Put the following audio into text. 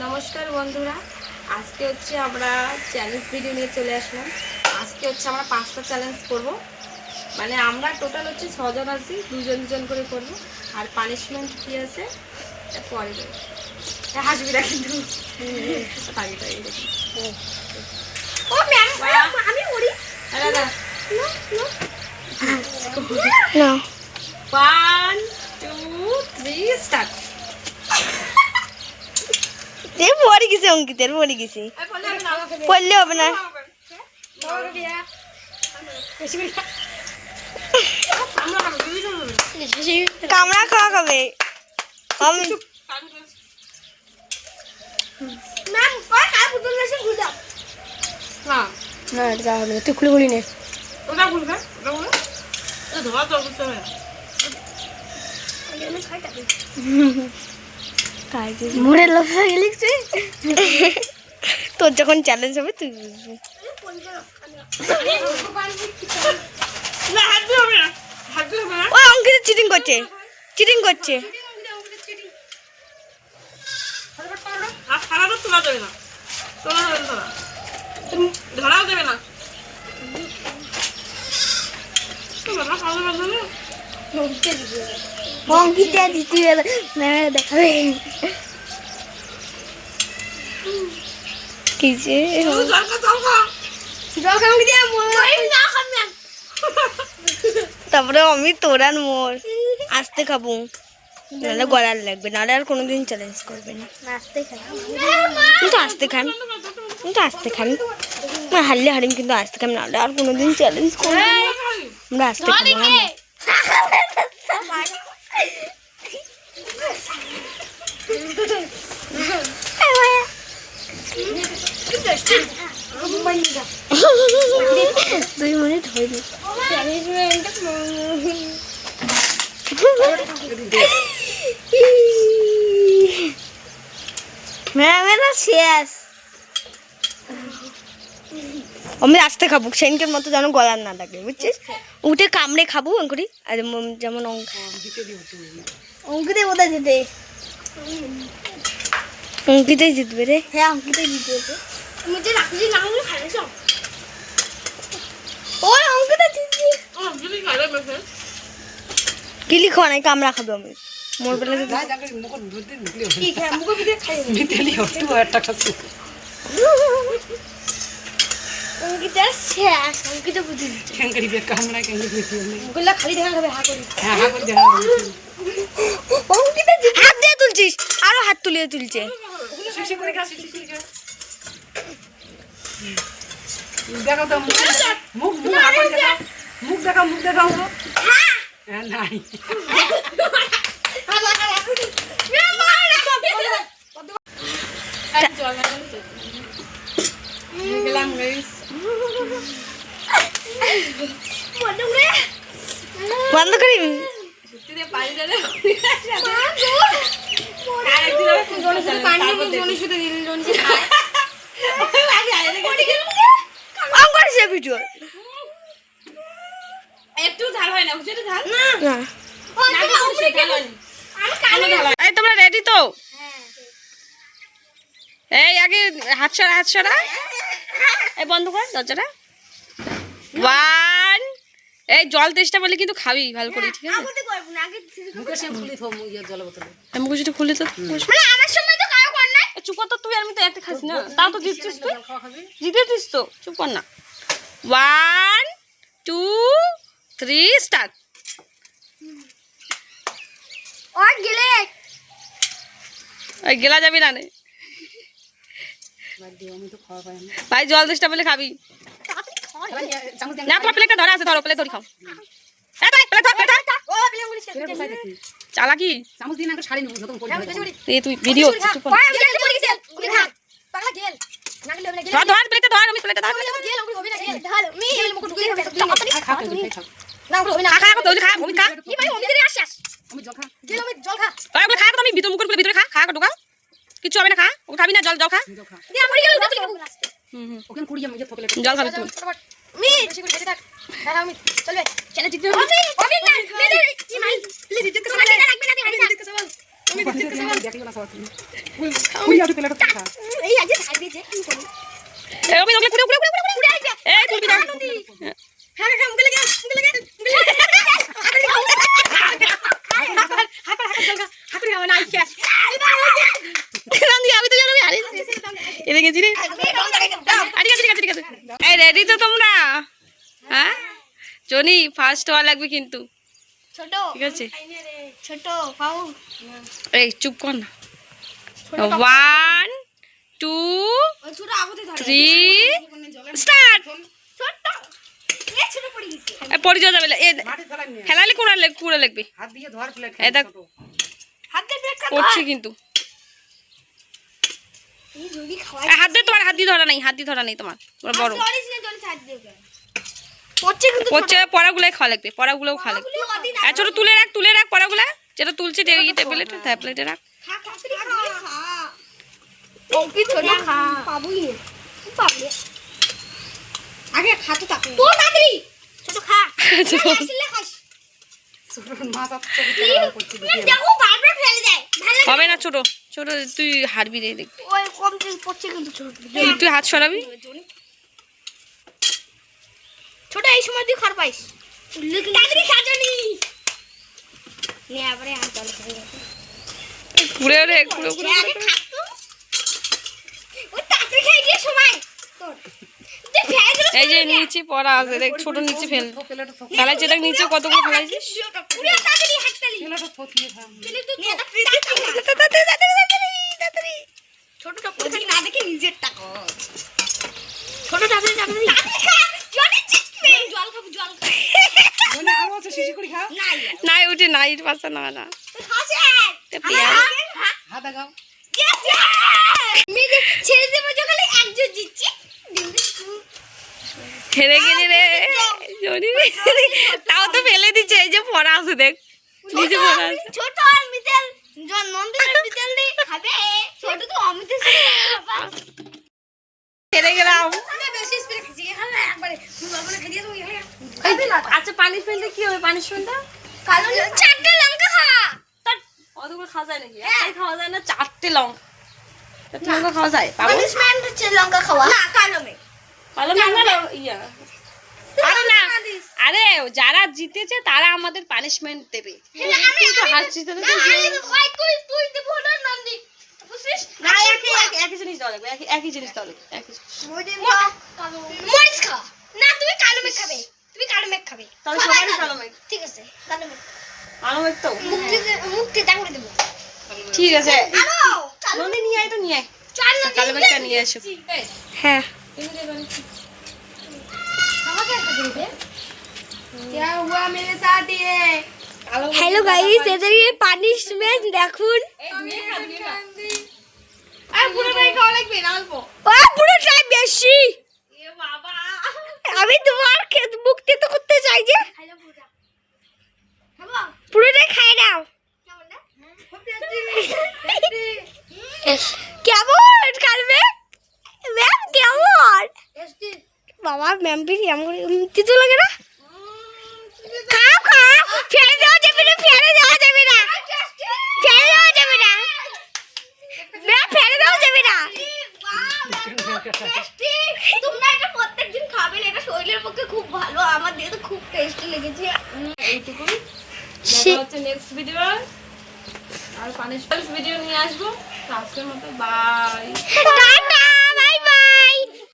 নমস্কার বন্ধুরা, আজকে হচ্ছে আমরা চ্যালেঞ্জ ভিডিও নিয়ে চলে আসলাম। আজকে হচ্ছে আমরা 5টা চ্যালেঞ্জ করব। মানে আমরা টোটাল হচ্ছে 6 জন আছি, দুজন দুজন করে করব। আর পানিশমেন্ট কি আছে পরে দেবো। হাসবি না কিন্তু তাই তাই ও ম্যাম আমি করি দাদা নো 1 2 3 স্টার্ট। পড়ে গেছে অঙ্কিতের পড়ে গেছে পড়লে হবে না কামড়া খাওয়া খাবে আমি না এটা যাওয়া হবে না তুই খুলে খুলি নে মোড়ে লোভা লিখছে তোর যখন চ্যালেঞ্জ হবে তুই বুঝবি ওই অঙ্কিত চিটিং করছে ধরাও দেবে না অঙ্কিত জিতি দেখাবে কি যে তারপরে আমি তোরার মোর আসতে খাবো নাহলে গলার লাগবে নাহলে আর কোনোদিন চ্যালেঞ্জ করবে না কিন্তু আসতে খান হারলে হারিম কিন্তু আসতে খান নাহলে আর কোনোদিন চ্যালেঞ্জ করবে না আমরা আসতে খাবো দুই মিনিট হয়নি মেরা শেষ আমি আসতে খাবো সেনকের মতো যেন গলার না লাগে বুঝছিস উঠে কামড়ে খাবো অঙ্কুরি আর যেমন অঙ্কিতে কোথায় যেতে অঙ্কিতেই জিতবে রে হ্যাঁ অঙ্কিতেই জিতবে ওই অঙ্কিতা জিতবে কিলি খাওয়া নাই কামড়া খাবো আমি মোর বেলা অঙ্কিতা শেষ অঙ্কিতা বুঝি খালি দেখা খাবে অঙ্কিতা হাত দিয়ে তুলছিস আরো হাত তুলিয়ে তুলছে মুখ দেখাও নাই বন্ধ করি একটু ঝাল হয় না বুঝলি ঝাল এই তোমরা রেডি তো এই আগে হাত সরা এই বন্ধ কর দরজাটা 1 এই জল তেষ্টা বলে কিন্তু খাবি ভালো করে ঠিক আছে মুখে খুলে তো চুপ কর তো তুই আমি তো একটা খাস না তাও তো জিতছিস তুই জিতেছিস তো চুপ কর না 1 2 3 স্টার্ট ওই গেলা যাবি না রে ভাই জল তেষ্টা বলে খাবি না তোমার প্লেটটা ধরা আছে ধরো প্লেট ধরি খাও চালাকি তুই ভিডিও ধর প্লেটটা ধর আমি প্লেটটা ধর আমি ভিতর মুখ করে ভিতরে খা ঢোকা কিছু হবে না খা ও খাবি না জল খা জল খাবি তুই এই আজ খাই দিয়েছে কি করি এই আমি ওগুলো পুরো পুরো পুরো পুরো এই তুলবি দাও হ্যাঁ হ্যাঁ মুখে লাগে আমি তো জানি আরে এবে গেছি রে ঠিক আছে এই রেডি তো তোমরা হ্যাঁ জনি ফার্স্ট হওয়া লাগবে কিন্তু ছোট ঠিক আছে ছোট খাও এই চুপ কর না 1 2 ওই ছোট আগতে ধরে 3 স্টার্ট ছোট এ ছোট পড়ে গেছে পড়ে যাবে এ হেলালি কোনা পুরো লাগবে হাত দিয়ে ধর প্লেট এই দেখ হাত দিয়ে ব্রেক পড়ছে কিন্তু এই যদি খাওয়া হাত দিয়ে তোমার হাত দিয়ে ধরা নেই তোমার বড় সরিস না জল ছাড় দিও পড়ছে কিন্তু পড়ছে পড়াগুলাই খাওয়া লাগবে পড়াগুলোও খাওয়া লাগবে আর ছোট তুলে রাখ পড়াগুলা যেটা তুলছে টেবিলে ট্যাবলেটে রাখ খা খা খা ও কি ছোট খা পাবুই পাবলে আগে খা তো তাকে তো তাড়াতাড়ি ছোট খা আসলে খাস মাছ আপনি করতে দেখো বারবার ফেলে দেয় ভালো হবে না ছোট তুই হারবি রে দেখ ওই কম তেল পড়ছে কিন্তু ছোট তুই হাত সরাবি ছোট এই সময় তুই খার পাইস তাড়াতাড়ি খাজনি নে আবারে আর জল খেয়ে গেছে ঘুরে রে আগে খাতো ও তাড়াতাড়ি খেয়ে দিয়ে সময় তোর তুই ফেলে দিল এই যে নিচে পড়া আছে দেখ ছোট নিচে ফেল ফেলাইছে দেখ নিচে কতগুলো ফেলাইছিস পুরো তাড়াতাড়ি হাততালি প্লেটটা থতিয়ে থাম তাহলে তুই তাড়াতাড়ি ছোটটা কোথায় না দেখে নিজের টাকা ছোট তাড়াতাড়ি জল চিকবে জল খাবো জল মানে আরো আছে শিশি করে খা নাই নাই উঠে নাই পাশে না তুই খাসে হাত আগাও মেয়ে ছেড়ে দেবো যখন একজন জিতছে হেরে গেলি রে জনি তাও তো ফেলে দিচ্ছে এই যে পড়া আছে দেখ নিচে পড়া আছে ছোট আর মিতেল নন্দিনী মিতেল দি খাবে ছোট তো অমিতের সাথে বাবা হেরে গেলাম আমি বেশি স্পিড খাচ্ছি হ্যাঁ একবারে তুই বাবা না খাইয়ে তুমি হ্যাঁ আচ্ছা পানিশমেন্টে কি হবে পানিশমেন্টটা কালো চারটে লঙ্কা খা অতগুলো খাওয়া যায় নাকি একটাই খাওয়া যায় না 4টে লঙ্কা 4টে লঙ্কা খাওয়া যায় পাবো পানিশমেন্ট হচ্ছে লঙ্কা খাওয়া না কালো মে ভালো না ইয়া আরে না আরে যারা জিতেছে তারা আমাদের পানিশমেন্ট দেবে আমি তো হারছিস তো তুই দেব না নন্দি বুঝছিস না একই জিনিস দেওয়া লাগবে একই জিনিস দেওয়া লাগবে একই মরিচ খা না তুমি কালো মেঘ খাবে তুমি কালো মেঘ খাবে তাহলে সবাই কালো মেঘ ঠিক আছে কালো মেঘ কালো মেঘ তো মুক্তি দাঁড়িয়ে দেব ঠিক আছে আরো নন্দি নিয়ে আয় তো নিয়ে আয় চার কালো মেঘটা নিয়ে এসো হ্যাঁ क्या हुआ मेरे साथ ये हेलो गाइस इधर ये पनिशमेंट দেখুন আর পুরো নাই খাওয়া লাগবে না অল্প ও পুরো টাইম বেশি এ বাবা আমি তোমার মুক্তি তো করতে চাই যে পুরোটাই খাই দাও কেমন কালবে ম্যাম কেমন বাবা ম্যাম भी এমন কিছু লাগে না খাও খাও ফেলে দেওয়া যাবে না ফেলে দেওয়া যাবে না ফেলে দেওয়া যাবে না ম্যাম ফেলে দেওয়া যাবে না তোমরা এটা প্রত্যেকদিন খাবে এটা শরীরের পক্ষে খুব ভালো আমার দিয়ে তো খুব টেস্টি লেগেছে এইটুকুই দেখা হচ্ছে নেক্সট ভিডিও আর পানিশমেন্ট ভিডিও নিয়ে আসবো তো আজকের মতো বাই